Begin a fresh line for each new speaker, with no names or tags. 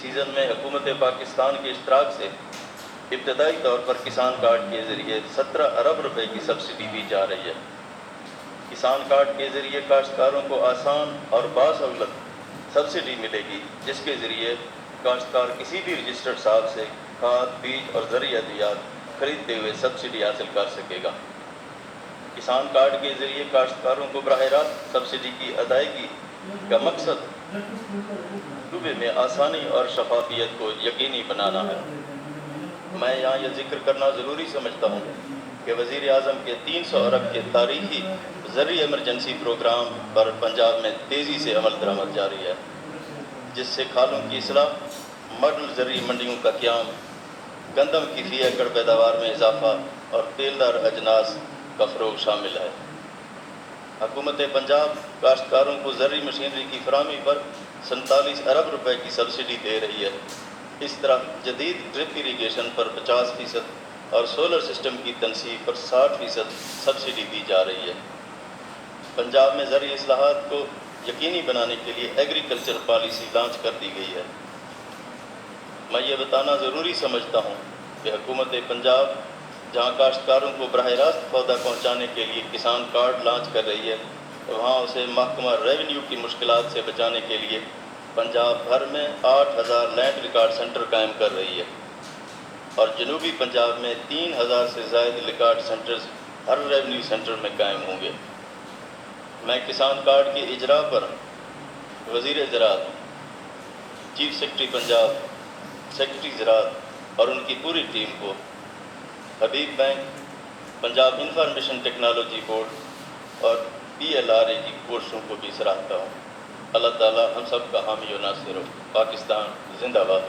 Season میں حکومت پاکستان کے اشتراک سے ابتدائی طور پر کسان کارڈ کے ذریعے 17 ارب روپے کی سبسڈی دی جا رہی ہے۔ کسان کارڈ کے ذریعے کاشتکاروں کو آسان اور باسہولت سبسڈی ملے گی، جس کے ذریعے کاشتکار کسی بھی رجسٹرڈ صاحب سے کھاد، بیج اور زرعی ادویات خریدتے ہوئے سبسڈی حاصل کر سکے گا۔ کسان کارڈ کے ذریعے کاشتکاروں کو براہ راست سبسڈی کی ادائیگی کا مقصد منصوبے میں آسانی اور شفافیت کو یقینی بنانا ہے۔ میں یہاں یہ ذکر کرنا ضروری سمجھتا ہوں کہ وزیر اعظم کے 300 ارب کے تاریخی زرعی ایمرجنسی پروگرام پر پنجاب میں تیزی سے عمل درآمد جاری ہے، جس سے کھالوں کی اصلاح، ماڈل زرعی منڈیوں کا قیام، گندم کی فی ایکڑ پیداوار میں اضافہ اور تیلدار اجناس کا فروغ شامل ہے۔ حکومت پنجاب کاشتکاروں کو زرعی مشینری کی فراہمی پر 47 ارب روپے کی سبسڈی دے رہی ہے۔ اس طرح جدید ڈرپ اریگیشن پر 50% اور سولر سسٹم کی تنصیب پر 60% سبسڈی دی جا رہی ہے۔ پنجاب میں زرعی اصلاحات کو یقینی بنانے کے لیے ایگریکلچر پالیسی لانچ کر دی گئی ہے۔ میں یہ بتانا ضروری سمجھتا ہوں کہ حکومت پنجاب جہاں کاشتکاروں کو براہ راست پودا پہنچانے کے لیے کسان کارڈ لانچ کر رہی ہے، وہاں اسے محکمہ ریونیو کی مشکلات سے بچانے کے لیے پنجاب بھر میں 8000 لینڈ ریکارڈ سینٹر قائم کر رہی ہے، اور جنوبی پنجاب میں 3000 سے زائد ریکارڈ سینٹرز ہر ریونیو سینٹر میں قائم ہوں گے۔ میں کسان کارڈ کے اجراء پر وزیر زراعت، چیف سیکرٹری پنجاب، سیکرٹری زراعت اور ان کی پوری ٹیم کو، Habib Bank, Punjab Information Technology Board اور PLRA کی کوششوں کو بھی سراہتا ہوں۔ اللہ تعالیٰ ہم سب کا حامی و ناصر ہو۔ پاکستان زندہ باد۔